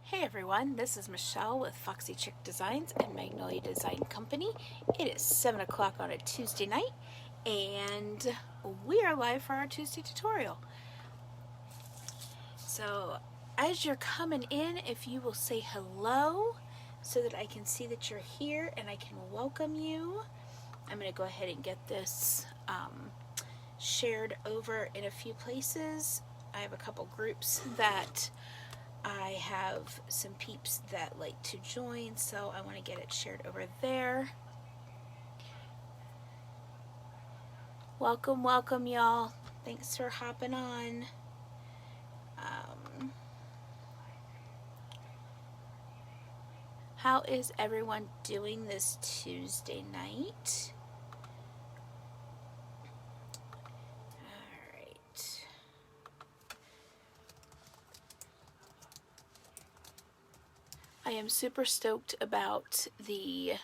Hey everyone, this is Michelle with Foxy Chick Designs and Magnolia Design Company. It is 7 o'clock on a Tuesday night and we are live for our Tuesday tutorial. So as you're coming in, if you will say hello so that I can see that you're here and I can welcome you. I'm going to go ahead and get this shared over in a few places. I have a couple groups that I have some peeps that like to join, so I want to get it shared over there. Welcome, welcome, y'all. Thanks for hopping on. How is everyone doing this Tuesday night? All right. I am super stoked about the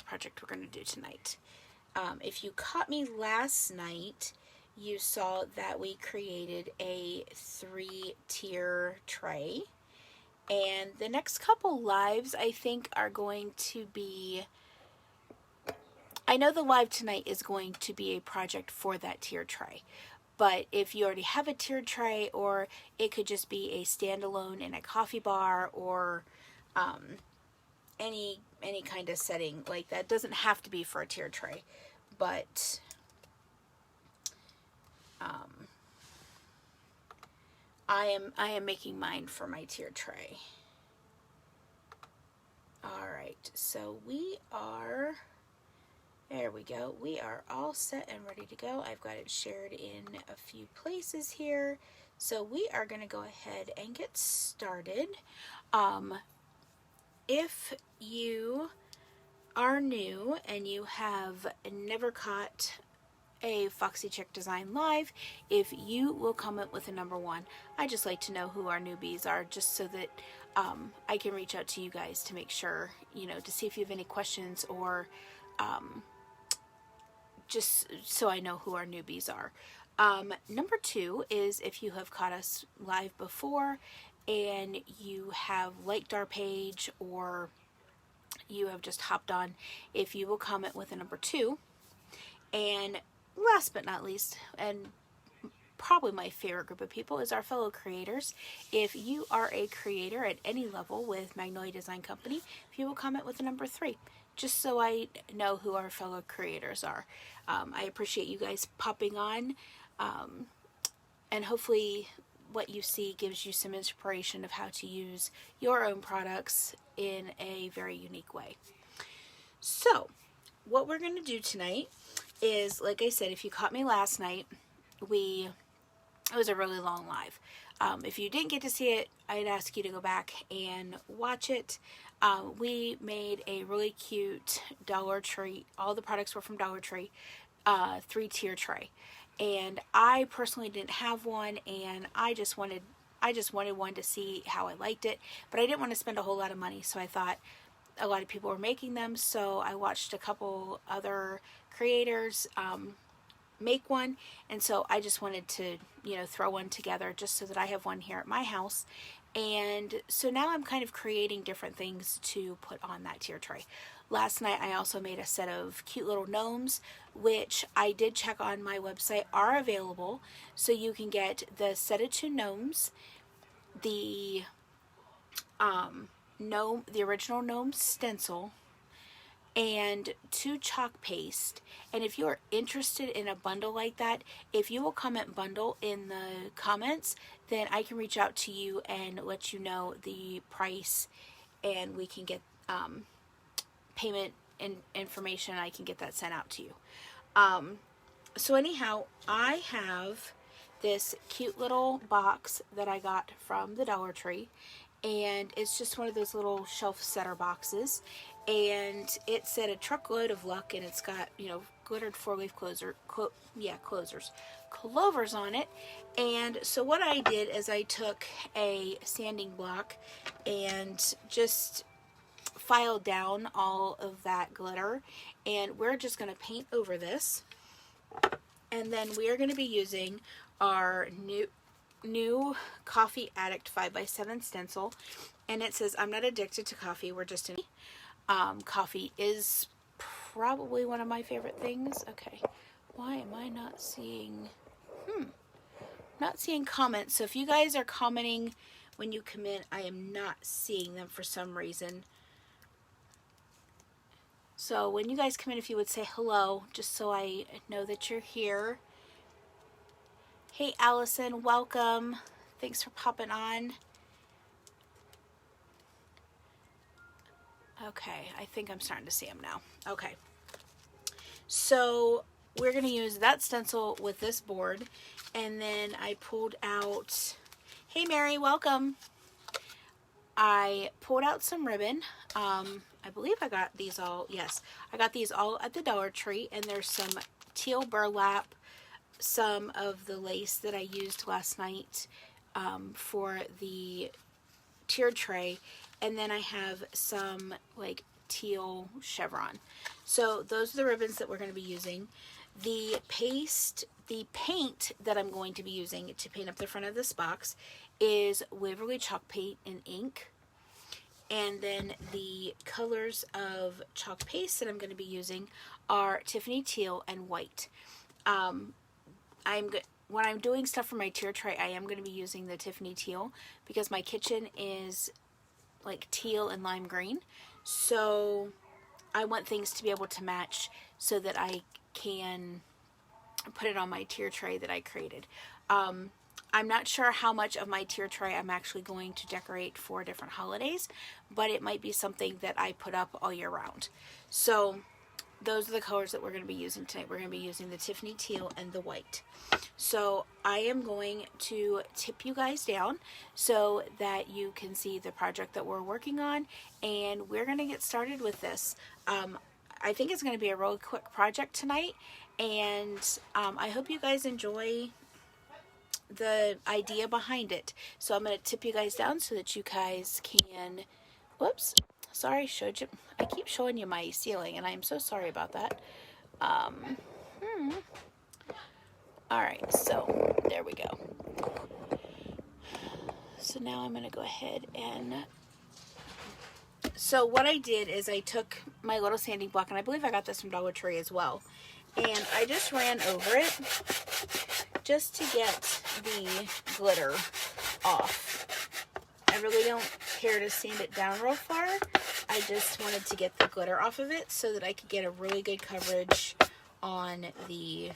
project we're going to do tonight. If you caught me last night, you saw that we created a 3-tier tray. And the next couple lives, I think, are going to be... I know the live tonight is going to be a project for that tier tray. But if you already have a tiered tray, or it could just be a standalone in a coffee bar, or any kind of setting like that, doesn't have to be for a tiered tray. But I am making mine for my tiered tray. All right, so we are... There we go. We are all set and ready to go. I've got it shared in a few places here. So we are going to go ahead and get started. If you are new and you have never caught a Foxy Chick Design Live, if you will comment with a number 1. I just like to know who our newbies are, just so that I can reach out to you guys to make sure, to see if you have any questions, or just so I know who our newbies are. Number 2 is if you have caught us live before and you have liked our page, or you have just hopped on, if you will comment with a number 2. And last but not least, and probably my favorite group of people, is our fellow creators. If you are a creator at any level with Magnolia Design Company, if you will comment with a number 3, just so I know who our fellow creators are. I appreciate you guys popping on, and hopefully what you see gives you some inspiration of how to use your own products in a very unique way. So what we're going to do tonight is, like I said, if you caught me last night, it was a really long live. If you didn't get to see it, I'd ask you to go back and watch it. We made a really cute Dollar Tree, all the products were from Dollar Tree, 3-tier tray. And I personally didn't have one, and I just wanted one to see how I liked it, but I didn't want to spend a whole lot of money, so I thought a lot of people were making them, so I watched a couple other creators make one, and so I just wanted to throw one together just so that I have one here at my house. And so now I'm kind of creating different things to put on that tier tray. Last night I also made a set of cute little gnomes, which I did check on my website are available. So you can get the set of 2 gnomes, the original gnome stencil, and 2 chalk paste. And if you are interested in a bundle like that, if you will comment bundle in the comments, then I can reach out to you and let you know the price, and we can get payment and information. I can get that sent out to you. So anyhow, I have this cute little box that I got from the Dollar Tree, and it's just one of those little shelf setter boxes, and it said a truckload of luck, and it's got glittered 4-leaf clovers on it. And so what I did is I took a sanding block and just filed down all of that glitter, and we're just going to paint over this. And then we are going to be using our new Coffee Addict 5x7 stencil. And it says, I'm not addicted to coffee, we're just in. Coffee is probably one of my favorite things. Okay, why am I not seeing, not seeing comments? So if you guys are commenting when you come in, I am not seeing them for some reason. So when you guys come in, if you would say hello, just so I know that you're here. Hey Allison, welcome. Thanks for popping on. Okay, I think I'm starting to see them now. Okay. So we're going to use that stencil with this board. And then I pulled out, hey Mary, welcome. I pulled out some ribbon. I believe I got these all, yes, I got these all at the Dollar Tree. And there's some teal burlap, some of the lace that I used last night for the tier tray, and then I have some like teal chevron. So those are the ribbons that we're going to be using. The paint that I'm going to be using to paint up the front of this box is Waverly chalk paint and ink. And then the colors of chalk paste that I'm going to be using are Tiffany teal and white. When I'm doing stuff for my tier tray, I am going to be using the Tiffany teal because my kitchen is like teal and lime green. So I want things to be able to match so that I can put it on my tier tray that I created. I'm not sure how much of my tier tray I'm actually going to decorate for different holidays, but it might be something that I put up all year round. So those are the colors that we're going to be using tonight. We're going to be using the Tiffany teal and the white. So I am going to tip you guys down so that you can see the project that we're working on, and we're going to get started with this. I think it's going to be a really quick project tonight, and I hope you guys enjoy the idea behind it. So I'm going to tip you guys down so that you guys can, whoops, sorry, I keep showing you my ceiling, and I'm so sorry about that. Alright, so there we go. So now I'm going to go ahead and, so what I did is I took my little sanding block, and I believe I got this from Dollar Tree as well, and I just ran over it just to get the glitter off. I really don't care to sand it down real far. I just wanted to get the glitter off of it so that I could get a really good coverage on the,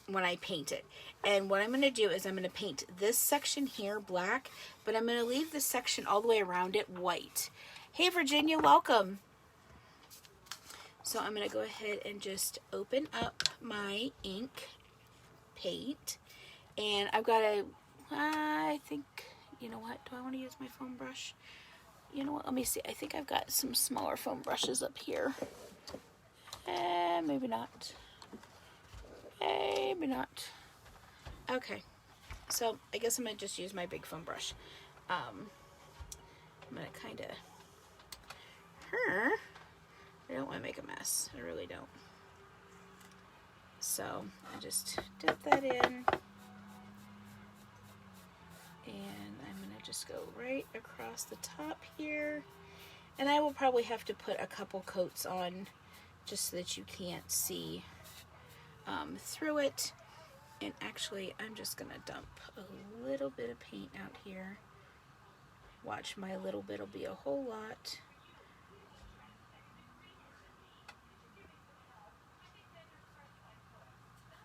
when I paint it. And what I'm going to do is I'm going to paint this section here black, but I'm going to leave this section all the way around it white. Hey Virginia, welcome. So I'm going to go ahead and just open up my ink paint, and I've got I think, you know what, do I want to use my foam brush? You know what, let me see. I think I've got some smaller foam brushes up here. Maybe not. Maybe not. Okay, so I guess I'm going to just use my big foam brush. I'm going to kind of, I don't want to make a mess. I really don't. So I just dip that in, and I'm going to just go right across the top here, and I will probably have to put a couple coats on just so that you can't see through it. And actually I'm just going to dump a little bit of paint out here. Watch, my little bit will be a whole lot.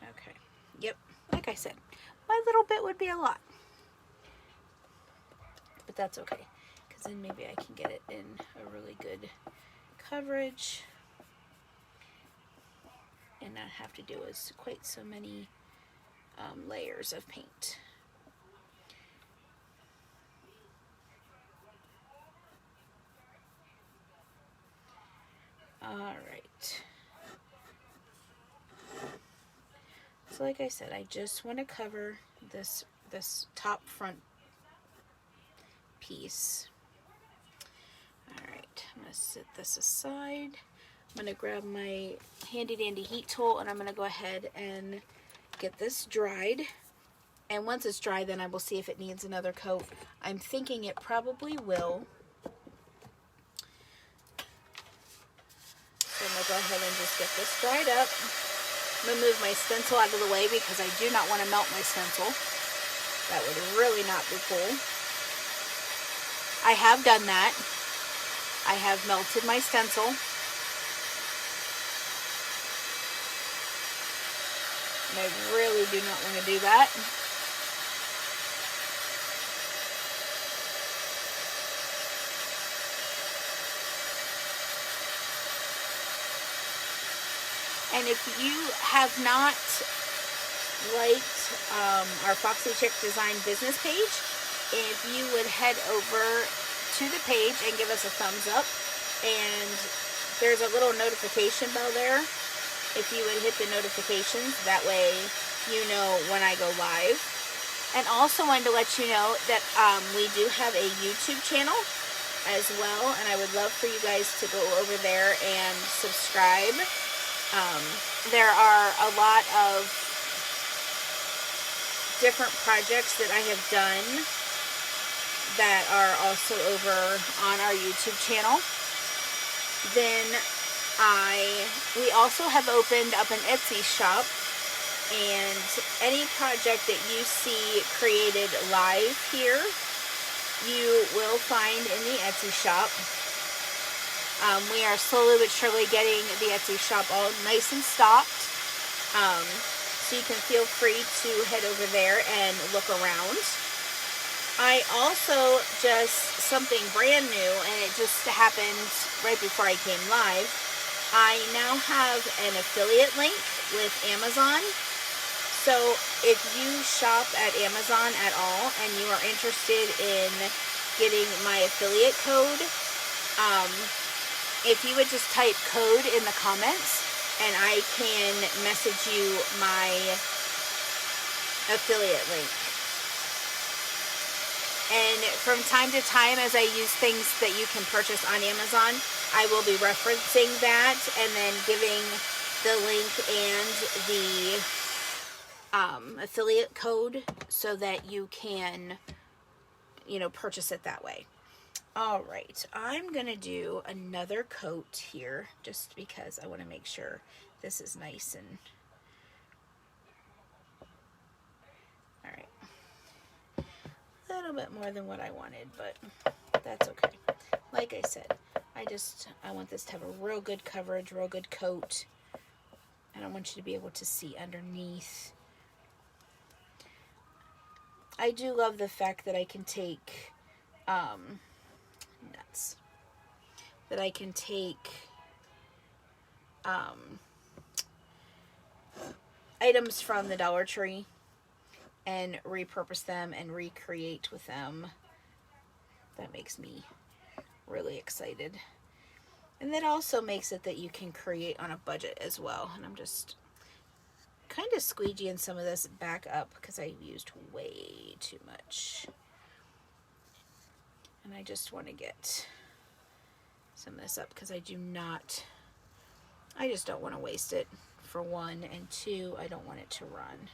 Okay, yep, like I said, my little bit would be a lot. But that's okay, because then maybe I can get it in a really good coverage and not have to do as quite so many layers of paint. Alright. So like I said, I just want to cover this top front piece. Alright, I'm going to set this aside. I'm going to grab my handy dandy heat tool, and I'm going to go ahead and get this dried. And once it's dry, then I will see if it needs another coat. I'm thinking it probably will. So I'm going to go ahead and just get this dried up. I'm going to move my stencil out of the way because I do not want to melt my stencil. That would really not be cool. I have done that. I have melted my stencil. And I really do not want to do that. And if you have not liked our Foxy Chick Design business page, if you would head over to the page and give us a thumbs up, and there's a little notification bell there. If you would hit the notifications, that way you know when I go live. And also wanted to let you know that we do have a YouTube channel as well, and I would love for you guys to go over there and subscribe. There are a lot of different projects that I have done that are also over on our YouTube channel. Then we also have opened up an Etsy shop, and any project that you see created live here, you will find in the Etsy shop. We are slowly but surely getting the Etsy shop all nice and stocked. So you can feel free to head over there and look around. I also something brand new, and it just happened right before I came live. I now have an affiliate link with Amazon. So if you shop at Amazon at all and you are interested in getting my affiliate code, if you would just type code in the comments, and I can message you my affiliate link. And from time to time, as I use things that you can purchase on Amazon, I will be referencing that and then giving the link and the affiliate code so that you can, purchase it that way. All right, I'm going to do another coat here just because I want to make sure this is nice and... All right. A little bit more than what I wanted, but that's okay. Like I said, I want this to have a real good coverage, real good coat. And I want you to be able to see underneath. I do love the fact that I can take... that I can take items from the Dollar Tree and repurpose them and recreate with them. That makes me really excited. And that also makes it that you can create on a budget as well. And I'm just kind of squeegeeing some of this back up because I used way too much. And I just want to get some of this up because I just don't want to waste it, for one, and two, I don't want it to run.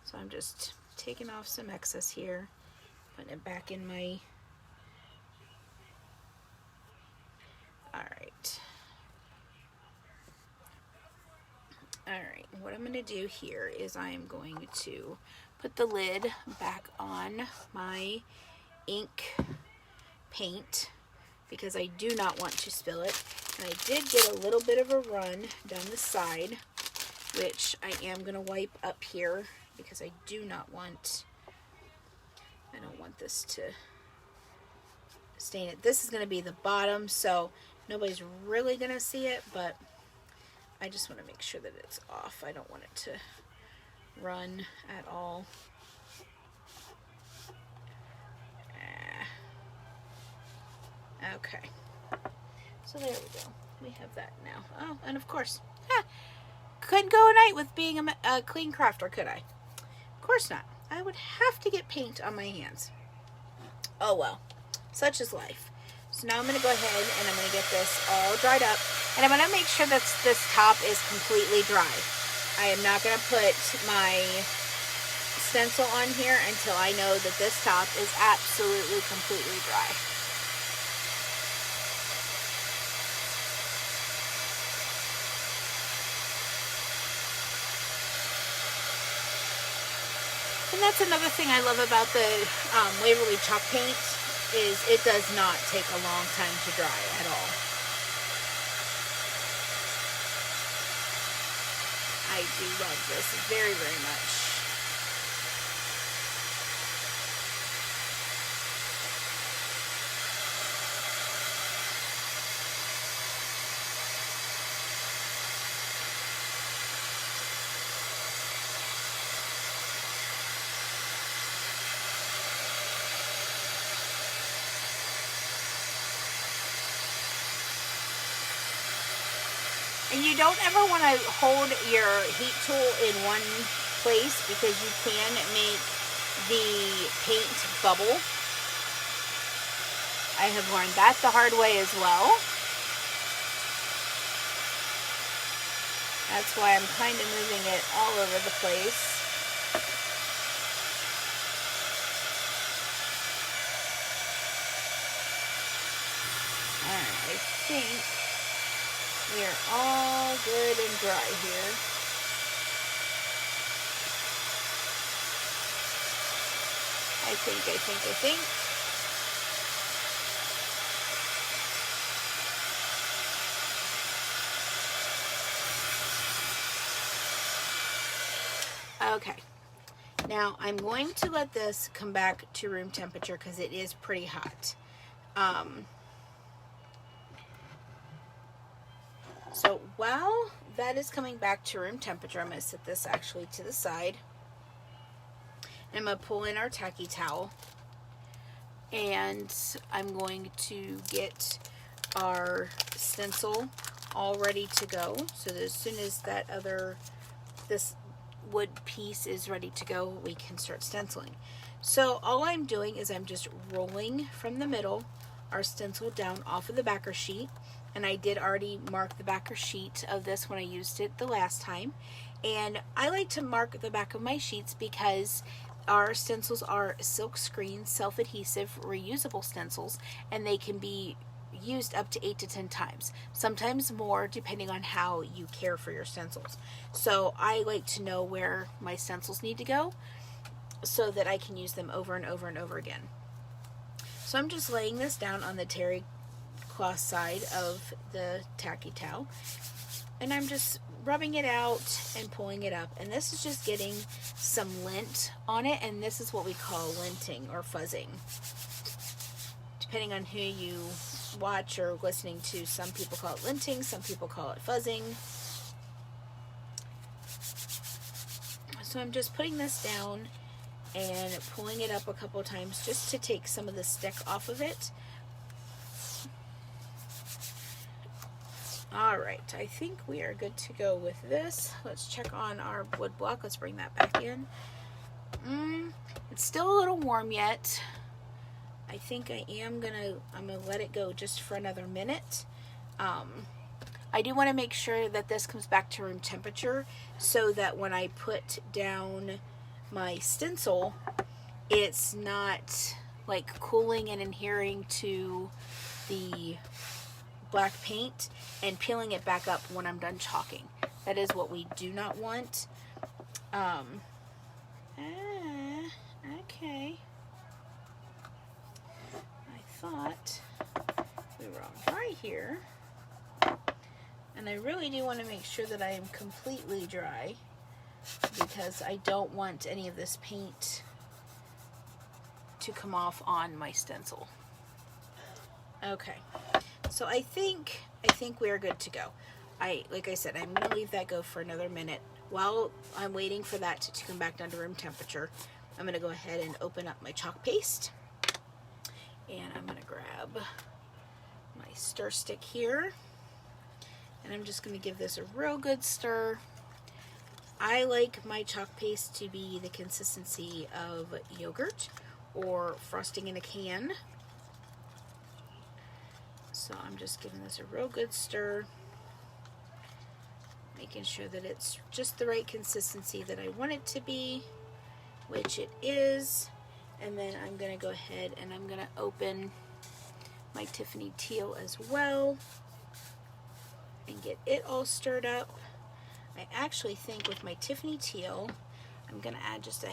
So I'm just taking off some excess here, putting it back in my... Alright. Alright, what I'm going to do here is I am going to put the lid back on my ink paint because I do not want to spill it. And I did get a little bit of a run down the side, which I am going to wipe up here because I don't want this to stain it. This is going to be the bottom, so nobody's really going to see it, but I just want to make sure that it's off. I don't want it to run at all. Okay, so there we go. We have that now. Oh, and of course, couldn't go a night with being a clean crafter, could I? Of course not. I would have to get paint on my hands. Oh well, such is life. So now I'm going to go ahead and I'm going to get this all dried up. And I'm going to make sure that this top is completely dry. I am not going to put my stencil on here until I know that this top is absolutely completely dry. And that's another thing I love about the Waverly chalk paint is it does not take a long time to dry at all. I do love this very, very much. And you don't ever want to hold your heat tool in one place because you can make the paint bubble. I have learned that the hard way as well. That's why I'm kind of moving it all over the place. Alright, I think we are all good and dry here. I think. Okay. Now I'm going to let this come back to room temperature because it is pretty hot. So while that is coming back to room temperature, I'm going to set this actually to the side. And I'm going to pull in our tacky towel. And I'm going to get our stencil all ready to go. So that as soon as this wood piece is ready to go, we can start stenciling. So all I'm doing is I'm just rolling from the middle our stencil down off of the backer sheet. And I did already mark the backer sheet of this when I used it the last time. And I like to mark the back of my sheets because our stencils are silk screen, self-adhesive, reusable stencils, and they can be used up to 8 to 10 times, sometimes more depending on how you care for your stencils. So I like to know where my stencils need to go so that I can use them over and over and over again. So I'm just laying this down on the terry cloth side of the tacky towel, and I'm just rubbing it out and pulling it up, and this is just getting some lint on it, and this is what we call linting or fuzzing, depending on who you watch or listening to. Some people call it linting, some people call it fuzzing. So I'm just putting this down and pulling it up a couple of times just to take some of the stick off of it. Alright, I think we are good to go with this. Let's check on our wood block. Let's bring that back in. It's still a little warm yet. I think I'm gonna let it go just for another minute. I do want to make sure that this comes back to room temperature so that when I put down my stencil, it's not like cooling and adhering to the black paint and peeling it back up when I'm done chalking. That is what we do not want. Okay. I thought we were all dry here. And I really do want to make sure that I am completely dry because I don't want any of this paint to come off on my stencil. Okay. So I think we are good to go. Like I said, I'm going to leave that go for another minute. While I'm waiting for that to come back down to room temperature, I'm going to go ahead and open up my chalk paste. And I'm going to grab my stir stick here. And I'm just going to give this a real good stir. I like my chalk paste to be the consistency of yogurt or frosting in a can. So I'm just giving this a real good stir, making sure that it's just the right consistency that I want it to be, which it is. And then I'm going to go ahead and I'm going to open my Tiffany teal as well and get it all stirred up. I actually think with my Tiffany teal, I'm going to add just a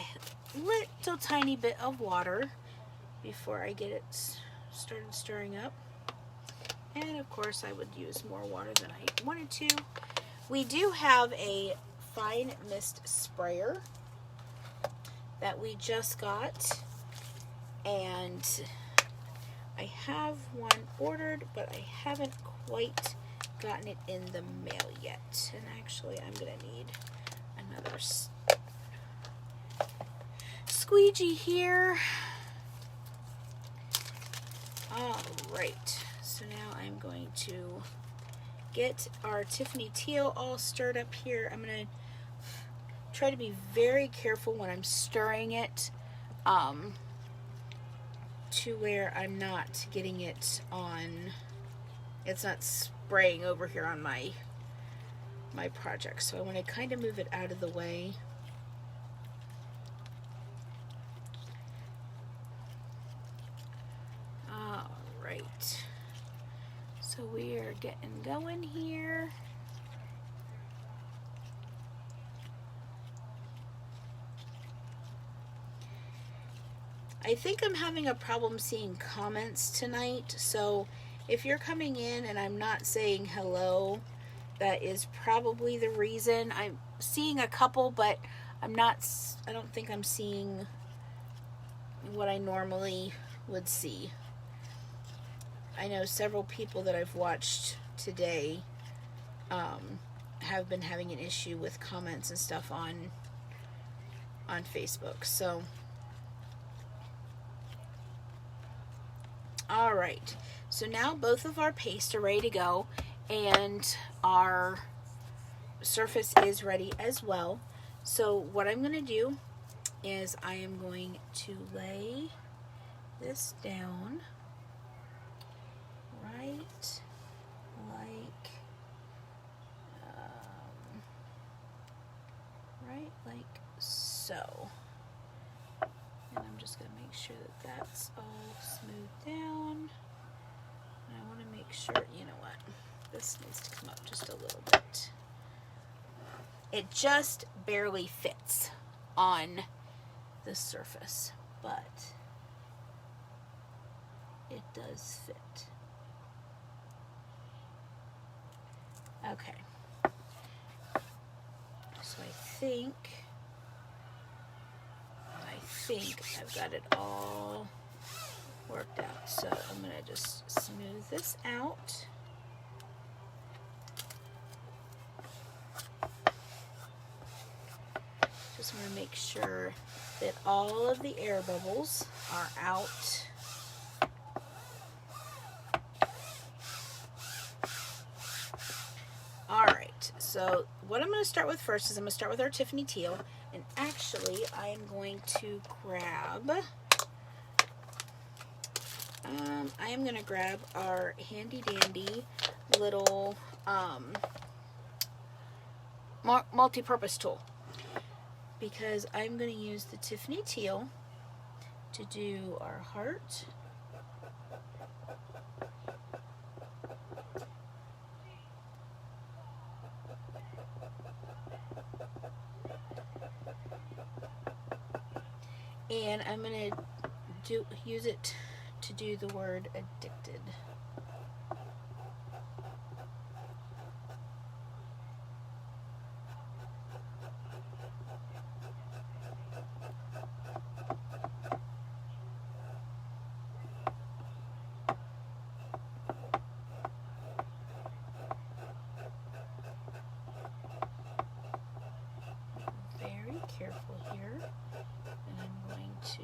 little tiny bit of water before I get it started stirring up. And of course I would use more water than I wanted to. We do have a fine mist sprayer that we just got, and I have one ordered, but I haven't quite gotten it in the mail yet. And actually I'm going to need another squeegee here. Alright, so now I'm going to get our Tiffany teal all stirred up here. I'm going to try to be very careful when I'm stirring it, to where I'm not getting it on, it's not spraying over here on my project. So I want to kind of move it out of the way. Alright, so we are getting going here. I think I'm having a problem seeing comments tonight, so if you're coming in and I'm not saying hello, that is probably the reason. I'm seeing a couple, but I don't think I'm seeing what I normally would see. I know several people that I've watched today have been having an issue with comments and stuff on Facebook. So, all right. So now both of our pastes are ready to go, and our surface is ready as well. So what I'm going to do is I am going to lay this down right like so. And I'm just going to make sure that that's all smoothed down. And I want to make sure, you know what, this needs to come up just a little bit. It just barely fits on the surface, but it does fit. Okay. So I think I've got it all worked out. So I'm going to just smooth this out. Just want to make sure that all of the air bubbles are out. Alright, so what I'm going to start with first is I'm going to start with our Tiffany teal. And actually, I am going to grab our handy dandy little multi-purpose tool, because I'm going to use the Tiffany teal to do our heart, and I'm going to use it to do the word addicted. Very careful here, and I'm going to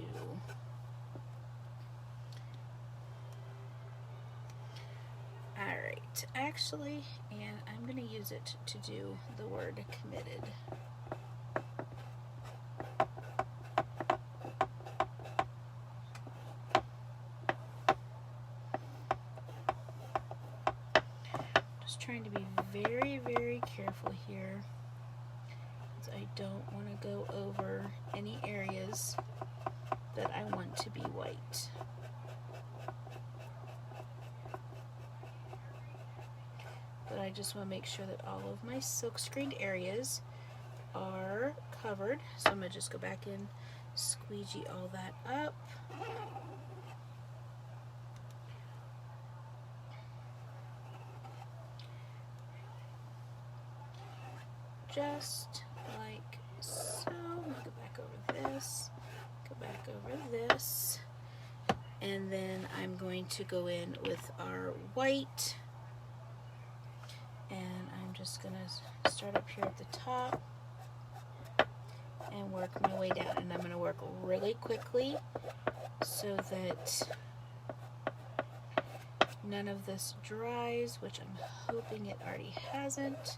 actually, and I'm going to use it to do the word committed. trying to be very, very careful here, because I don't want to go over any areas that I want to be white. But I just want to make sure that all of my silk screened areas are covered. So I'm going to just go back in, squeegee all that up. Just like so. Go back over this, go back over this, and then I'm going to go in with our white, and I'm just going to start up here at the top and work my way down, and I'm going to work really quickly so that none of this dries, which I'm hoping it already hasn't.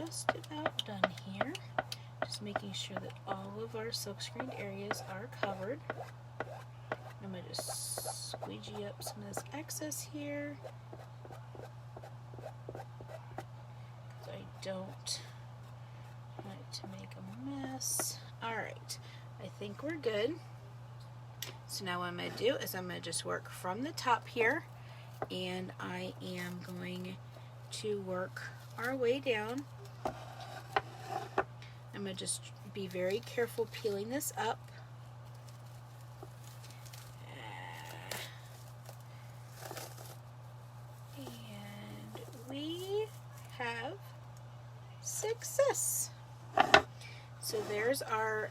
Just about done here. Just making sure that all of our silk screened areas are covered. I'm going to just squeegee up some of this excess here, because I don't want it to make a mess. Alright, I think we're good. So now what I'm going to do is I'm going to just work from the top here, and I am going to work our way down. I'm going to just be very careful peeling this up. And we have success. So there's our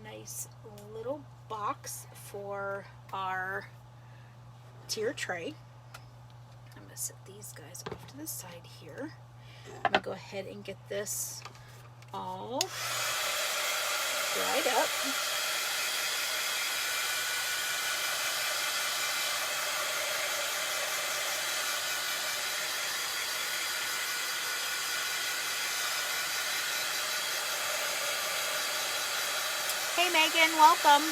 nice little box for our tier tray. I'm going to set these guys off to the side here. I'm going to go ahead and get this all dried up. Hey Megan, welcome.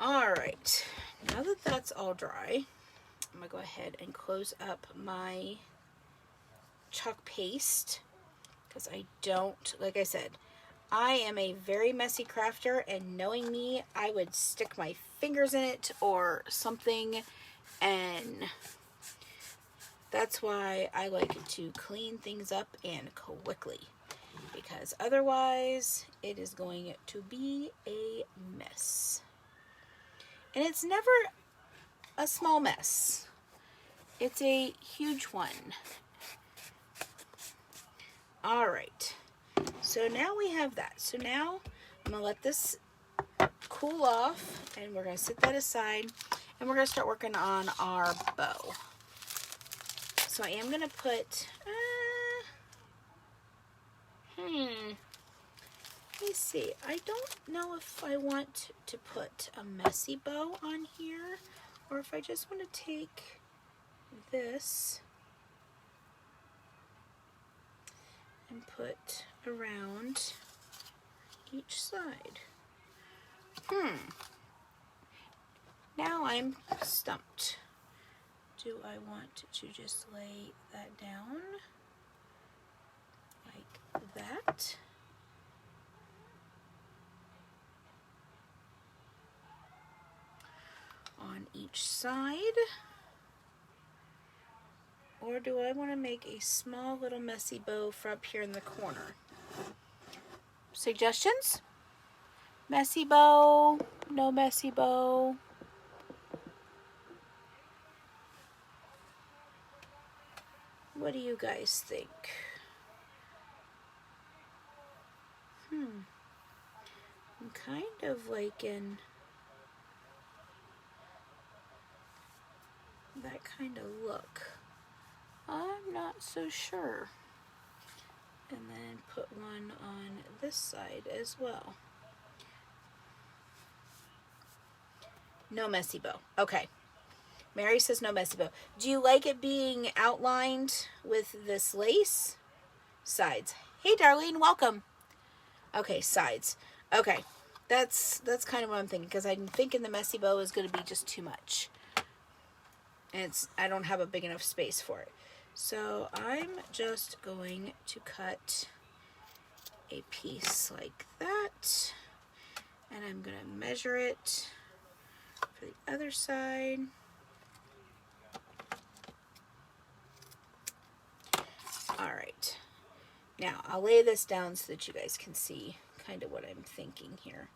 Alright, now that that's all dry, I'm going to go ahead and close up my chalk paste, because I don't, like I said, I am a very messy crafter, and knowing me, I would stick my fingers in it or something, and that's why I like to clean things up and quickly, because otherwise it is going to be a mess. And it's never a small mess. It's a huge one. All right. So now we have that. So now I'm going to let this cool off, and we're going to set that aside, and we're going to start working on our bow. So I am going to put, let me see. I don't know if I want to put a messy bow on here, or if I just want to take this and put around each side. Now I'm stumped. Do I want to just lay that down like that? On each side, or do I want to make a small little messy bow for up here in the corner? Suggestions? Messy bow, No messy bow. What do you guys think? I'm kind of liking that kind of look. I'm not so sure. And then put one on this side as well. No messy bow. Okay. Mary says no messy bow. Do you like it being outlined with this lace? Sides. Hey, Darlene, welcome. Okay, sides. Okay, that's kind of what I'm thinking, because I'm thinking the messy bow is going to be just too much. And I don't have a big enough space for it. So I'm just going to cut a piece like that. And I'm going to measure it for the other side. All right. Now, I'll lay this down so that you guys can see kind of what I'm thinking here.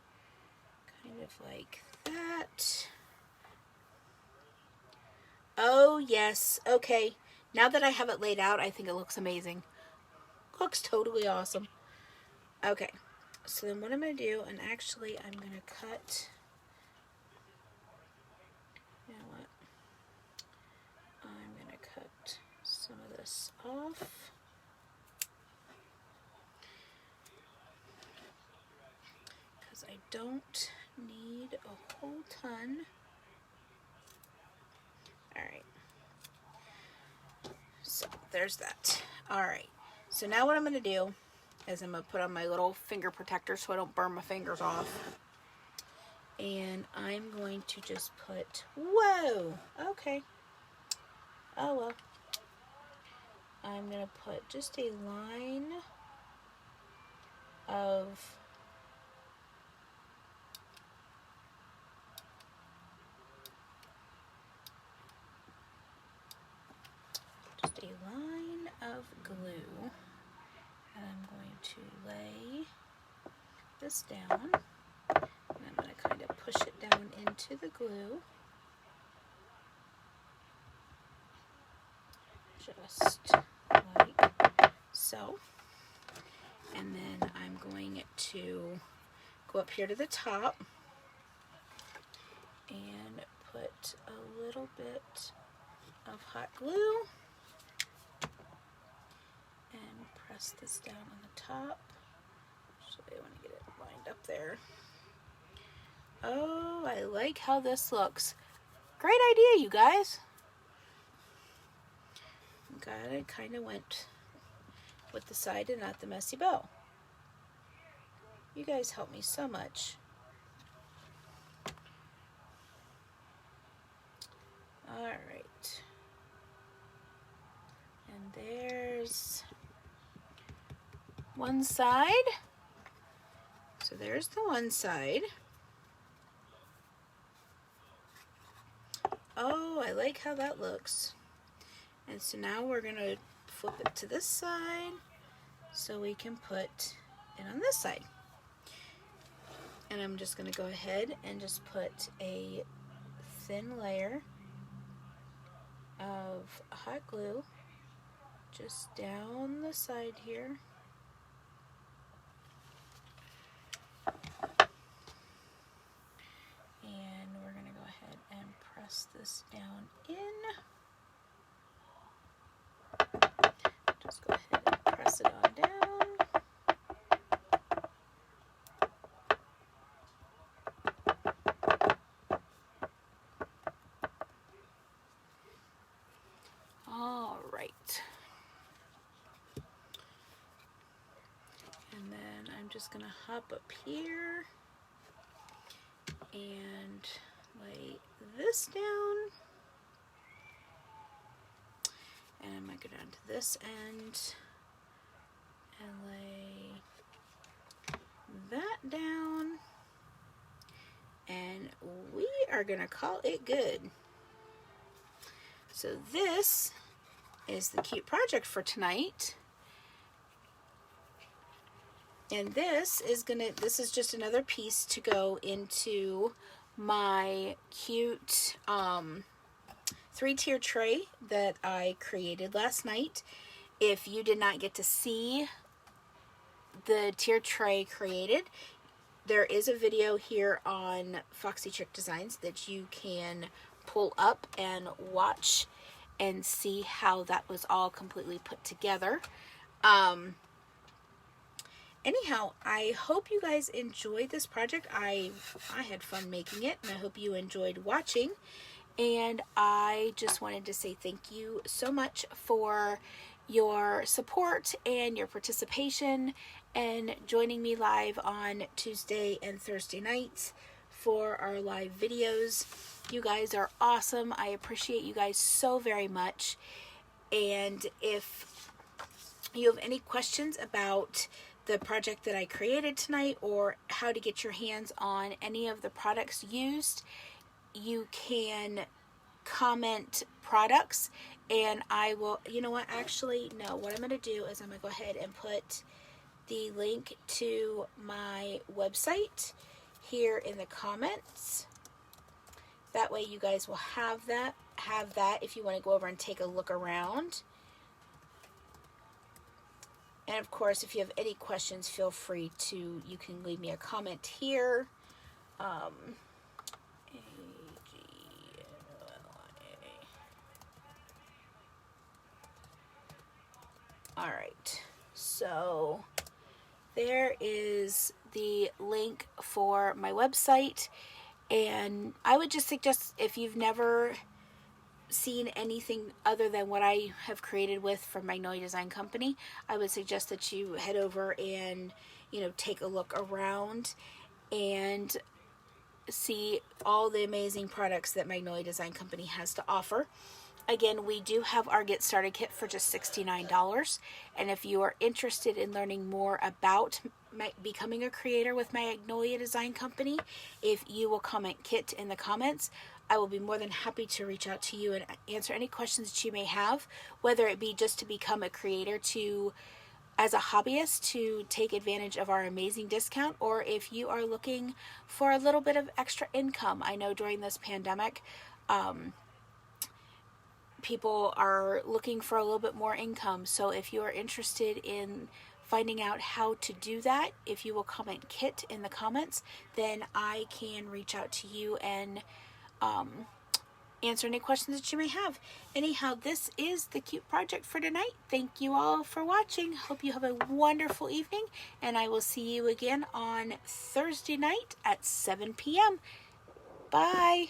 Kind of like that. Oh, yes. Okay. Now that I have it laid out, I think it looks amazing. Looks totally awesome. Okay. So then what I'm going to do, and actually I'm going to cut... You know what? I'm going to cut some of this off. Because I don't need a whole ton. Alright. So there's that. Alright. So now what I'm going to do is I'm going to put on my little finger protector so I don't burn my fingers off. And I'm going to just put, whoa, okay. Oh well. I'm going to put just a line of glue, and I'm going to lay this down, and I'm going to kind of push it down into the glue, just like so. And then I'm going to go up here to the top and put a little bit of hot glue and press this down on the top. So I want to get it lined up there. Oh, I like how this looks. Great idea, you guys. Glad I kind of went with the side and not the messy bow. You guys help me so much. All right. And there's one side. So there's the one side. Oh, I like how that looks. And so now we're going to flip it to this side so we can put it on this side. And I'm just going to go ahead and just put a thin layer of hot glue just down the side here. And we're going to go ahead and press this down in. Just go ahead and press it on down. All right. And then I'm just going to hop up here and lay this down. And I'm going to go down to this end and lay that down. And we are going to call it good. So this is the cute project for tonight. And this is just another piece to go into my cute 3-tier tray that I created last night. If you did not get to see the tier tray created, there is a video here on Foxy Trick Designs that you can pull up and watch and see how that was all completely put together. Anyhow, I hope you guys enjoyed this project. I had fun making it, and I hope you enjoyed watching. And I just wanted to say thank you so much for your support and your participation and joining me live on Tuesday and Thursday nights for our live videos. You guys are awesome. I appreciate you guys so very much. And if you have any questions about the project that I created tonight or how to get your hands on any of the products used, you can comment products and I will, you know what, actually, no, what I'm going to do is I'm going to go ahead and put the link to my website here in the comments. That way you guys will have that if you want to go over and take a look around. And of course, if you have any questions, feel free to, you can leave me a comment here. Alright, so there is the link for my website. And I would just suggest, if you've never seen anything other than what I have created with from Magnolia Design Company, I would suggest that you head over and, you know, take a look around and see all the amazing products that Magnolia Design Company has to offer. Again, we do have our Get Started Kit for just $69. And if you are interested in learning more about becoming a creator with Magnolia Design Company, if you will comment KIT in the comments, I will be more than happy to reach out to you and answer any questions that you may have, whether it be just to become a creator, to as a hobbyist to take advantage of our amazing discount, or if you are looking for a little bit of extra income. I know during this pandemic, people are looking for a little bit more income. So if you are interested in finding out how to do that, if you will comment KIT in the comments, then I can reach out to you and answer any questions that you may have. Anyhow, this is the cute project for tonight. Thank you all for watching. Hope you have a wonderful evening, and I will see you again on Thursday night at 7 p.m. Bye.